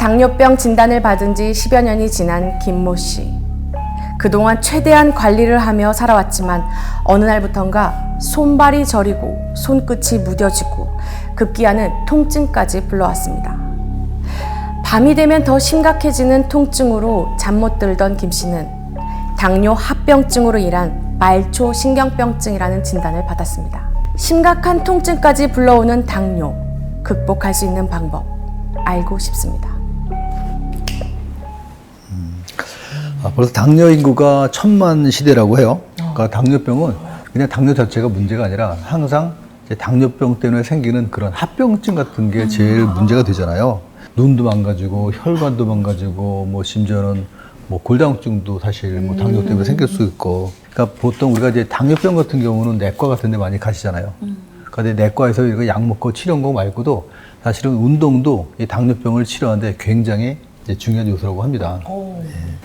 당뇨병 진단을 받은 지 10여 년이 지난 김모 씨. 그동안 최대한 관리를 하며 살아왔지만 어느 날부턴가 손발이 저리고 손끝이 무뎌지고 급기야는 통증까지 불러왔습니다. 밤이 되면 더 심각해지는 통증으로 잠 못 들던 김 씨는 당뇨 합병증으로 인한 말초신경병증이라는 진단을 받았습니다. 심각한 통증까지 불러오는 당뇨, 극복할 수 있는 방법 알고 싶습니다. 벌써 당뇨 인구가 1000만 시대라고 해요. 그러니까 당뇨병은 그냥 당뇨 자체가 문제가 아니라 항상 이제 당뇨병 때문에 생기는 그런 합병증 같은 게 제일 문제가 되잖아요. 눈도 망가지고 혈관도 망가지고 뭐 심지어는 뭐 골다공증도 사실 뭐 당뇨 때문에 생길 수 있고. 그러니까 보통 우리가 이제 당뇨병 같은 경우는 내과 같은 데 많이 가시잖아요. 그런데 내과에서 이거 약 먹고 치료한 거 말고도 사실은 운동도 이 당뇨병을 치료하는데 굉장히 이제 중요한 요소라고 합니다.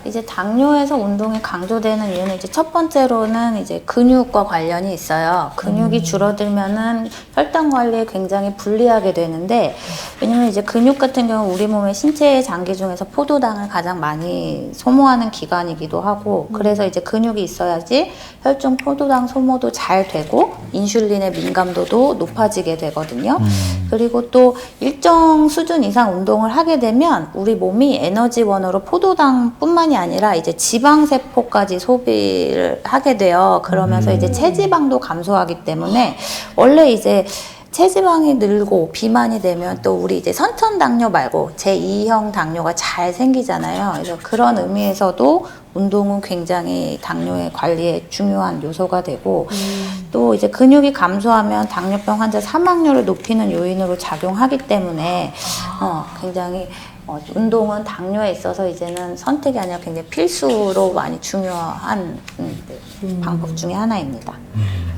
이제 당뇨에서 운동이 강조되는 이유는 이제 첫 번째로는 이제 근육과 관련이 있어요. 근육이 줄어들면은 혈당 관리에 굉장히 불리하게 되는데, 왜냐면 이제 근육 같은 경우 우리 몸의 신체의 장기 중에서 포도당을 가장 많이 소모하는 기관이기도 하고, 그래서 이제 근육이 있어야지 혈중 포도당 소모도 잘 되고 인슐린의 민감도도 높아지게 되거든요. 그리고 또 일정 수준 이상 운동을 하게 되면 우리 몸이 에너지원으로 포도당뿐만이 아니라 이제 지방세포까지 소비를 하게 돼요. 그러면서 이제 체지방도 감소하기 때문에 원래 이제 체지방이 늘고 비만이 되면 또 우리 이제 선천당뇨 말고 제2형 당뇨가 잘 생기잖아요. 그래서 그런 의미에서도 운동은 굉장히 당뇨의 관리에 중요한 요소가 되고, 또 이제 근육이 감소하면 당뇨병 환자 사망률을 높이는 요인으로 작용하기 때문에 굉장히 운동은 당뇨에 있어서 이제는 선택이 아니라 굉장히 필수로 많이 중요한 방법 중에 하나입니다.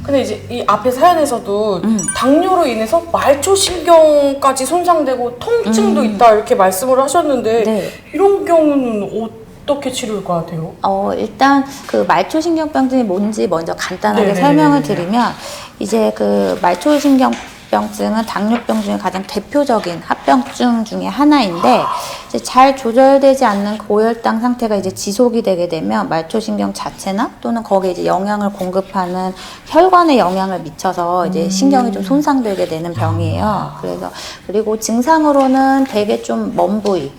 근데 이제 이 앞에 사연에서도 당뇨로 인해서 말초신경까지 손상되고 통증도 있다 이렇게 말씀을 하셨는데, 네. 이런 경우는 어떻게 치료가 돼요? 일단 그 말초신경병증이 뭔지 먼저 간단하게 네네네네. 설명을 드리면, 이제 그 말초신경병증은 당뇨병 중에 가장 대표적인 합병증 중에 하나인데, 이제 잘 조절되지 않는 고혈당 상태가 이제 지속이 되게 되면 말초신경 자체나 또는 거기에 이제 영양을 공급하는 혈관에 영향을 미쳐서 이제 신경이 좀 손상되게 되는 병이에요. 그리고 증상으로는 되게 좀 먼 부위,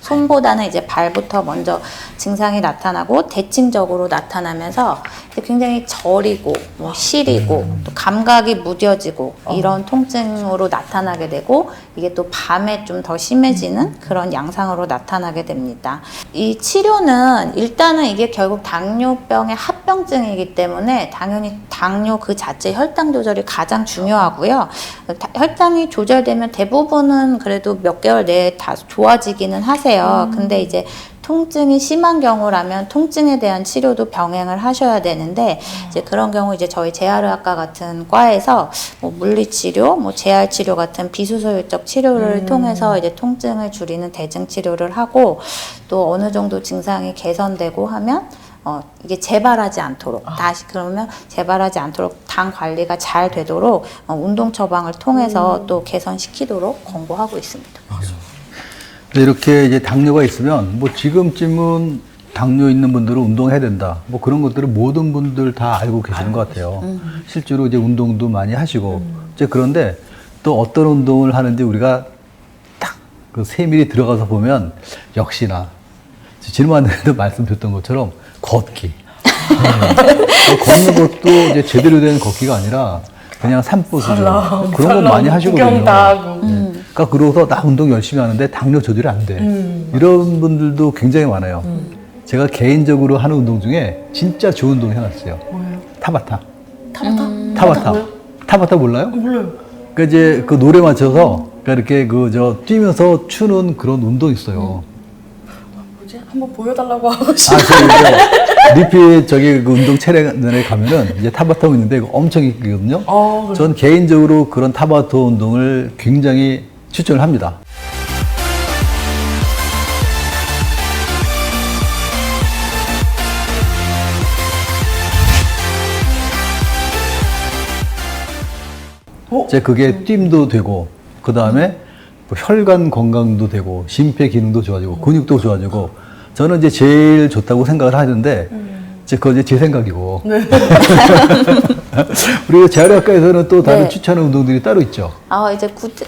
손보다는 이제 발부터 먼저 증상이 나타나고 대칭적으로 나타나면서 굉장히 저리고 뭐 시리고 또 감각이 무뎌지고 이런 통증으로 나타나게 되고, 이게 또 밤에 좀 더 심해지는 그런 양상으로 나타나게 됩니다. 이 치료는 일단은 이게 결국 당뇨병의 합병증이기 때문에 당연히 당뇨 그 자체 혈당 조절이 가장 중요하고요. 혈당이 조절되면 대부분은 그래도 몇 개월 내에 다 좋아지기는 하세요. 근데 이제 통증이 심한 경우라면 통증에 대한 치료도 병행을 하셔야 되는데, 이제 그런 경우 이제 저희 재활의학과 같은 과에서 뭐 물리치료, 뭐 재활치료 같은 비수술적 치료를 통해서 이제 통증을 줄이는 대증 치료를 하고, 또 어느 정도 증상이 개선되고 하면 이게 재발하지 않도록 다시 그러면 재발하지 않도록 당 관리가 잘 되도록 운동 처방을 통해서 또 개선시키도록 권고하고 있습니다. 이렇게 이제 당뇨가 있으면 뭐 지금쯤은 당뇨 있는 분들은 운동해야 된다. 뭐 그런 것들을 모든 분들 다 알고 계시는 것 같아요. 실제로 이제 운동도 많이 하시고. 이제 그런데 또 어떤 운동을 하는지 우리가 딱 그 세밀히 들어가서 보면 역시나 지난번에도 말씀드렸던 것처럼 걷기. 걷는 것도 이제 제대로 된 걷기가 아니라 그냥 산보 수준. 그런 거 많이 하시거든요. 그러니까 그러고서 나 운동 열심히 하는데 당뇨 조절이 안 돼. 이런 분들도 굉장히 많아요. 제가 개인적으로 하는 운동 중에 진짜 좋은 운동 해놨어요. 뭐예요? 타바타. 타바타? 타바타 몰라요? 몰라요. 그러니까 이제 그 노래 맞춰서 그러니까 이렇게 뛰면서 추는 그런 운동 있어요. 뭐지? 한번 보여달라고 하고 저 리피 그 운동 체력에 가면은 이제 타바타 있는데 이거 엄청 있거든요. 전 개인적으로 그런 타바타 운동을 굉장히 추천을 합니다. 이제 그게 뜀도 되고, 그 다음에 뭐 혈관 건강도 되고 심폐 기능도 좋아지고 근육도 좋아지고 저는 이제 제일 좋다고 생각을 하는데 이제 그거 이제 제 생각이고 우리 재활의학과에서는 또 다른 네. 추천하는 운동들이 따로 있죠. 이제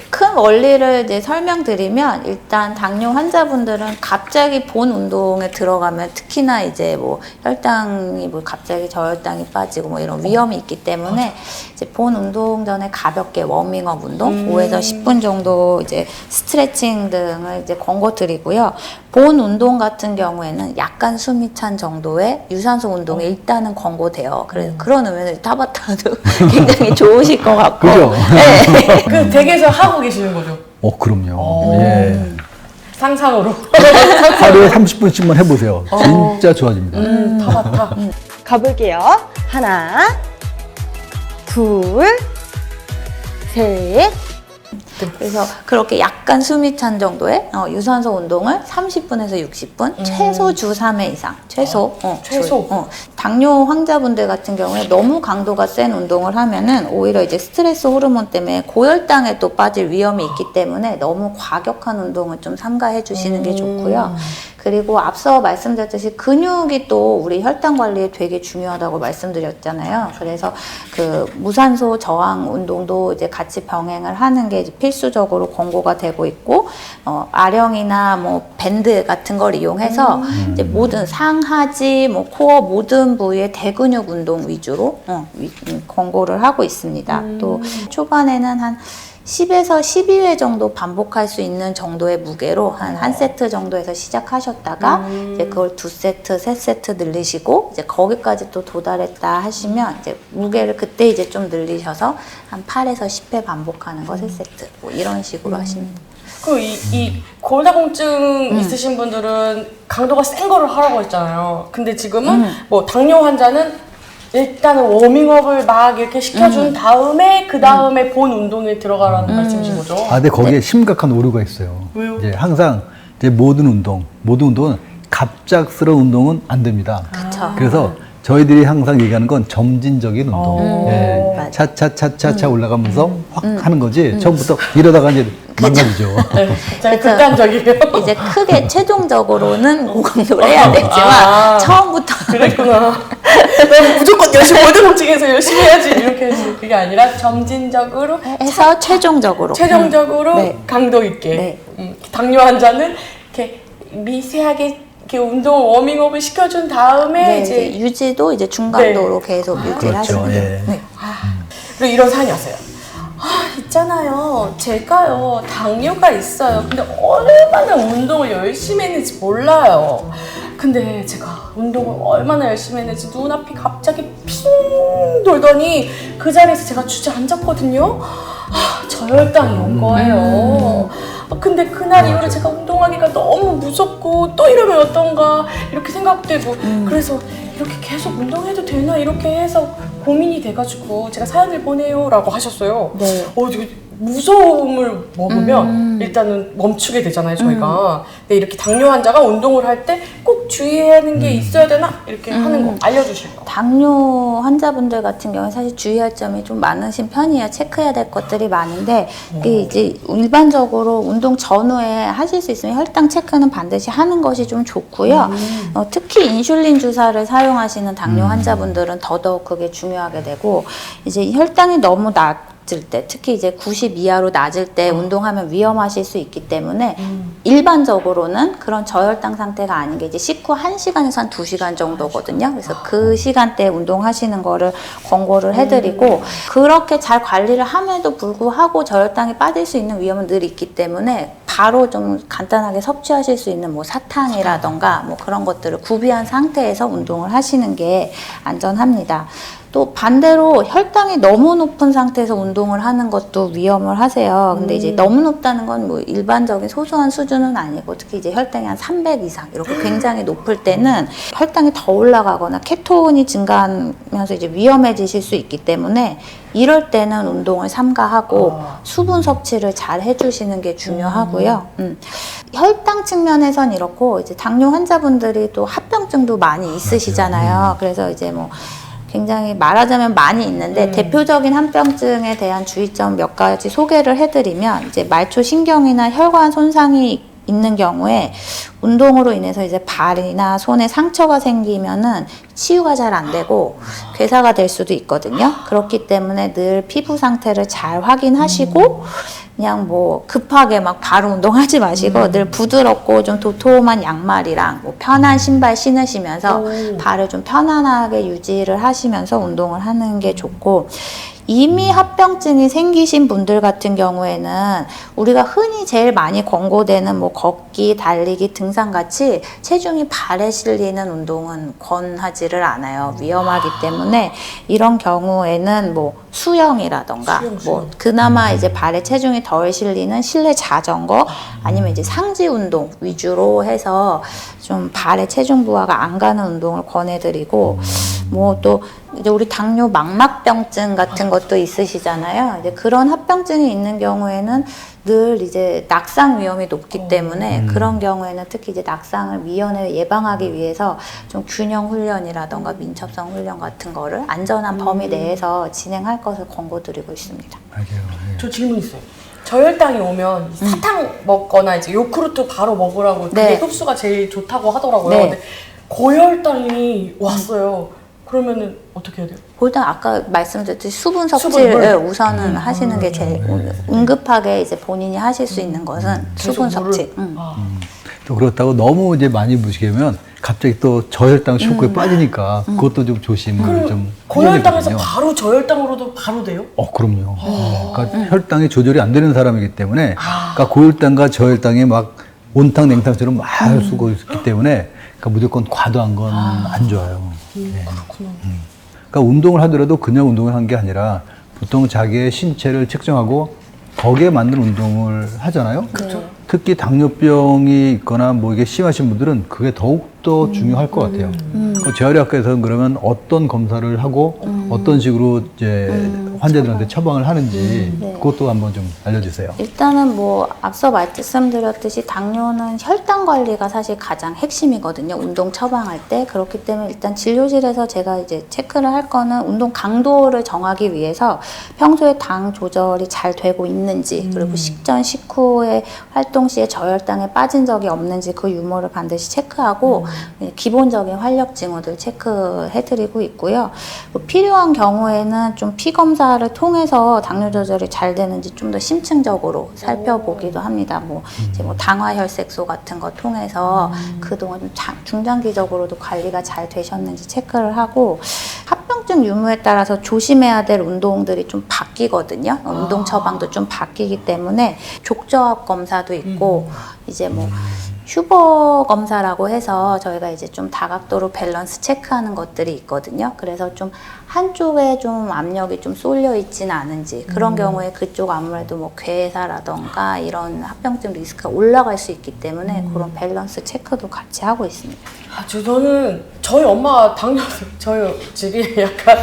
큰 원리를 이제 설명드리면 일단 당뇨 환자분들은 갑자기 본 운동에 들어가면 특히나 이제 뭐 혈당이 뭐 갑자기 저혈당이 빠지고 뭐 이런 위험이 있기 때문에 이제 본 운동 전에 가볍게 워밍업 운동 5에서 10분 정도 이제 스트레칭 등을 이제 권고드리고요. 본 운동 같은 경우에는 약간 숨이 찬 정도의 유산소 운동이 일단은 권고돼요. 그래서 그런 의미에서 타바타도 굉장히 좋으실 것 같고. 그죠? 네. 그 댁에서 하고 계시는 거죠? 그럼요. 예. 상상으로. 하루에 30분씩만 해보세요. 진짜 좋아집니다. 타바타. 가볼게요. 하나, 둘, 셋. 그래서 그렇게 약간 숨이 찬 정도의 유산소 운동을 30분에서 60분, 최소 주 3회 이상, 최소. 최소? 당뇨 환자분들 같은 경우에 너무 강도가 센 운동을 하면은 오히려 이제 스트레스 호르몬 때문에 고혈당에 또 빠질 위험이 있기 때문에 너무 과격한 운동을 좀 삼가해 주시는 게 좋고요. 그리고 앞서 말씀드렸듯이 근육이 또 우리 혈당 관리에 되게 중요하다고 말씀드렸잖아요. 그래서 그 무산소 저항 운동도 이제 같이 병행을 하는 게 이제 필수적으로 권고가 되고 있고, 아령이나 뭐 밴드 같은 걸 이용해서 이제 모든 상하지, 뭐 코어 모든 부위의 대근육 운동 위주로 권고를 하고 있습니다. 또 초반에는 한 10에서 12회 정도 반복할 수 있는 정도의 무게로 한 세트 정도에서 시작하셨다가 이제 그걸 2세트, 3세트 늘리시고 이제 거기까지 또 do달했다 하시면 이제 무게를 그때 이제 좀 늘리셔서 한 8에서 10회 반복하는 거 3세트 뭐 이런 식으로 하십니다. 이 골다공증 있으신 분들은 강도가 센 거를 하라고 했잖아요. 근데 지금은 뭐 당뇨 환자는 일단은 워밍업을 막 이렇게 시켜준 다음에 그 다음에 본 운동에 들어가라는 말씀이신 거죠? 근데 거기에 심각한 오류가 있어요. 왜요? 이제 항상 이제 모든 운동은 갑작스러운 운동은 안 됩니다. 그쵸. 그래서 저희들이 항상 얘기하는 건 점진적인 운동. 맞아. 차차차차차 올라가면서 확 하는 거지. 처음부터 이러다가 이제 망가지죠. 네, 굉장히 그쵸. 극단적이에요. 이제 크게 최종적으로는 고강도를 해야 되지만 처음부터 그랬구나. 내가 무조건 열심히 골다공증에서 열심히 해야지 이렇게 해서 그게 아니라 점진적으로 해서 최종적으로 최종적으로 네. 강도 있게. 네. 당뇨 환자는 이렇게 미세하게 이렇게 운동 워밍업을 시켜준 다음에 네, 이제 이제 유지도 이제 중강도로 계속 유지를 그렇죠. 하시면 돼요. 예. 네. 그리고 이런 사연이 왔어요. 있잖아요. 제가요, 당뇨가 있어요. 근데 얼마나 운동을 열심히 했는지 몰라요. 근데 제가 운동을 얼마나 열심히 했는지 눈앞이 갑자기 핑 돌더니 그 자리에서 제가 주저앉았거든요. 저혈당이 온 거예요. 근데 그날 이후로 제가 운동하기가 너무 무섭고 또 이러면 어떤가 이렇게 생각되고 그래서 이렇게 계속 운동해도 되나 이렇게 해서 고민이 돼가지고 제가 사연을 보내요 라고 하셨어요. 네. 되게 무서움을 먹으면 일단은 멈추게 되잖아요 저희가. 근데 이렇게 당뇨 환자가 운동을 할 때 꼭 주의해야 하는 게 있어야 되나 이렇게 하는 거 알려주실 거. 당뇨 환자분들 같은 경우는 사실 주의할 점이 좀 많으신 편이에요. 체크해야 될 것들이 많은데 이게 이제 일반적으로 운동 전후에 하실 수 있으면 혈당 체크는 반드시 하는 것이 좀 좋고요. 특히 인슐린 주사를 사용하시는 당뇨 환자분들은 더더욱 그게 중요하게 되고 이제 혈당이 너무 낮을 때 특히 이제 90 이하로 낮을 때 운동하면 위험하실 수 있기 때문에 일반적으로는 그런 저혈당 상태가 아닌 게 이제 식후 1시간에서 한 2시간 정도거든요. 그래서 그 시간대에 운동하시는 거를 권고를 해드리고 그렇게 잘 관리를 함에도 불구하고 저혈당이 빠질 수 있는 위험은 늘 있기 때문에 바로 좀 간단하게 섭취하실 수 있는 뭐 사탕이라던가 뭐 그런 것들을 구비한 상태에서 운동을 하시는 게 안전합니다. 또 반대로 혈당이 너무 높은 상태에서 운동을 하는 것도 위험을 하세요. 근데 이제 너무 높다는 건 뭐 일반적인 소소한 수준은 아니고 특히 이제 혈당이 한 300 이상 이렇게 굉장히 높을 때는 혈당이 더 올라가거나 케톤이 증가하면서 이제 위험해지실 수 있기 때문에 이럴 때는 운동을 삼가하고 수분 섭취를 잘 해주시는 게 중요하고요. 혈당 측면에선 이렇고 이제 당뇨 환자분들이 또 합병증도 많이 있으시잖아요. 그래서 이제 뭐 굉장히 말하자면 많이 있는데 대표적인 합병증에 대한 주의점 몇 가지 소개를 해드리면 이제 말초신경이나 혈관 손상이 있는 경우에 운동으로 인해서 이제 발이나 손에 상처가 생기면은 치유가 잘 안 되고 괴사가 될 수도 있거든요. 그렇기 때문에 늘 피부 상태를 잘 확인하시고 그냥 뭐 급하게 막 바로 운동하지 마시고 늘 부드럽고 좀 도톰한 양말이랑 뭐 편한 신발 신으시면서 발을 좀 편안하게 유지를 하시면서 운동을 하는 게 좋고, 이미 합병증이 생기신 분들 같은 경우에는 우리가 흔히 제일 많이 권고되는 뭐 걷기, 달리기, 등산 같이 체중이 발에 실리는 운동은 권하지를 않아요. 위험하기 때문에 이런 경우에는 뭐 수영이라던가 뭐 그나마 이제 발에 체중이 덜 실리는 실내 자전거 아니면 이제 상지 운동 위주로 해서 좀 발에 체중 부하가 안 가는 운동을 권해드리고, 뭐 또 이제 우리 당뇨 망막병증 같은 것도 있으시잖아요. 이제 그런 합병증이 있는 경우에는 늘 이제 낙상 위험이 높기 때문에 그런 경우에는 특히 이제 낙상을 미연에 예방하기 위해서 좀 균형 훈련이라던가 민첩성 훈련 같은 거를 안전한 범위 내에서 진행할 것을 권고드리고 있습니다. 맞아요. 예. 저 질문 있어요. 저혈당이 오면 사탕 먹거나 이제 요구르트 바로 먹으라고 그게 네. 흡수가 제일 좋다고 하더라고요. 네. 근데 고혈당이 왔어요. 그러면은 어떻게 해야 돼요? 일단 아까 말씀드렸듯이 수분 수분물? 섭취를 우선은 하시는 게 제일 응급하게 이제 본인이 하실 수 있는 것은 수분 계속 물을- 섭취. 또 그렇다고 너무 이제 많이 무시하면 갑자기 또 저혈당 쇼크에 빠지니까 그것도 좀 조심을 그럼 좀 고혈당에서 해야 되거든요. 바로 저혈당으로도 바로 돼요? 그럼요. 그러니까 혈당이 조절이 안 되는 사람이기 때문에, 그러니까 고혈당과 저혈당이 막 온탕 냉탕처럼 막 쓰고 있기 때문에, 그러니까 무조건 과도한 건 안 좋아요. 그렇구나. 그러니까 운동을 하더라도 그냥 운동을 한 게 아니라 보통 자기의 신체를 측정하고 거기에 맞는 운동을 하잖아요. 그렇죠. 특히 당뇨병이 있거나 뭐 이게 심하신 분들은 그게 더욱더 중요할 것 같아요. 재활의학과에서는 그러면 어떤 검사를 하고 어떤 식으로 이제 환자들한테 처방을 하는지 그것도 한번 좀 알려주세요. 일단은 뭐 앞서 말씀드렸듯이 당뇨는 혈당 관리가 사실 가장 핵심이거든요. 운동 처방할 때. 그렇기 때문에 일단 진료실에서 제가 이제 체크를 할 거는 운동 강도를 정하기 위해서 평소에 당 조절이 잘 되고 있는지, 그리고 식전 식후에 활동 시에 저혈당에 빠진 적이 없는지 그 유무를 반드시 체크하고 기본적인 활력 징후들 체크해드리고 있고요. 필요한 경우에는 좀 피 검사를 통해서 당뇨 조절이 잘 되는지 좀 더 심층적으로 살펴보기도 합니다. 뭐 이제 뭐 당화혈색소 같은 거 통해서 그동안 좀 중장기적으로도 관리가 잘 되셨는지 체크를 하고, 합병증 유무에 따라서 조심해야 될 운동들이 좀 바뀌거든요. 운동 처방도 좀 바뀌기 때문에 족저압 검사도 있고 이제 뭐 휴버 검사라고 해서 저희가 이제 좀 다각도로 밸런스 체크하는 것들이 있거든요. 그래서 좀 한쪽에 좀 압력이 좀 쏠려 있지는 않은지, 그런 경우에 그쪽 아무래도 뭐 괴사라던가 이런 합병증 리스크가 올라갈 수 있기 때문에 그런 밸런스 체크도 같이 하고 있습니다. 저는 저희 엄마가 당뇨, 저희 집이 약간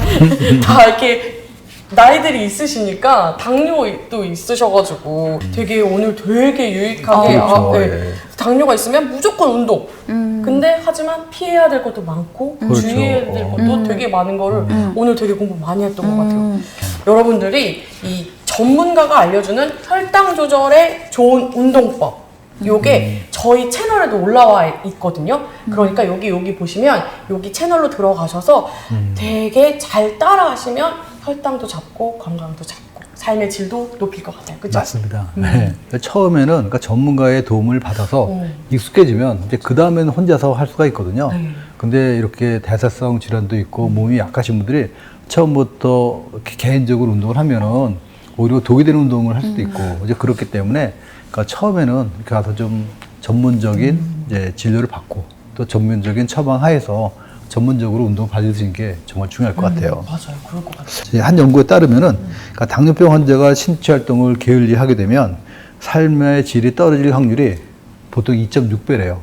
다 이렇게 나이들이 있으시니까 당뇨도 있으셔가지고 되게 오늘 되게 유익하게 그렇죠. 네. 예. 당뇨가 있으면 무조건 운동. 근데 하지만 피해야 될 것도 많고 그렇죠. 주의해야 될 것도 되게 많은 거를 오늘 되게 공부 많이 했던 것 같아요. 여러분들이 이 전문가가 알려주는 혈당 조절에 좋은 운동법, 요게 저희 채널에도 올라와 있거든요. 그러니까 여기 보시면 여기 채널로 들어가셔서 되게 잘 따라 하시면 혈당도 잡고 건강도 잡고 삶의 질도 높일 것 같아요. 그죠? 맞습니다. 네. 처음에는 그러니까 전문가의 도움을 받아서 익숙해지면 이제 그 다음에는 혼자서 할 수가 있거든요. 네. 근데 이렇게 대사성 질환도 있고 몸이 약하신 분들이 처음부터 이렇게 개인적으로 운동을 하면은 오히려 독이 되는 운동을 할 수도 있고 이제 그렇기 때문에, 그러니까 처음에는 이렇게 가서 좀 전문적인 이제 진료를 받고 또 전문적인 처방 하에서 전문적으로 운동 받으시는 게 정말 중요할 것 같아요. 맞아요. 그럴 것 같아요. 한 연구에 따르면은 그러니까 당뇨병 환자가 신체 활동을 게을리 하게 되면 삶의 질이 떨어질 확률이 보통 2.6배래요.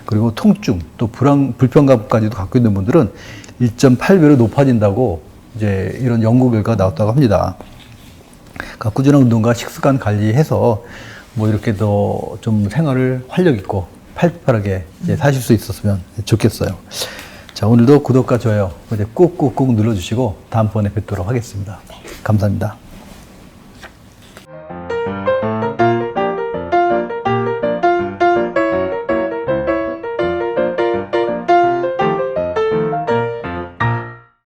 그리고 통증 또 불편감까지도 갖고 있는 분들은 1.8배로 높아진다고 이제 이런 연구 결과가 나왔다고 합니다. 그러니까 꾸준한 운동과 식습관 관리해서 뭐 이렇게 더 좀 생활을 활력 있고 활발하게 이제 사실 수 있었으면 좋겠어요. 자, 오늘도 구독과 좋아요 이제 꾹꾹꾹 눌러주시고 다음번에 뵙도록 하겠습니다. 감사합니다.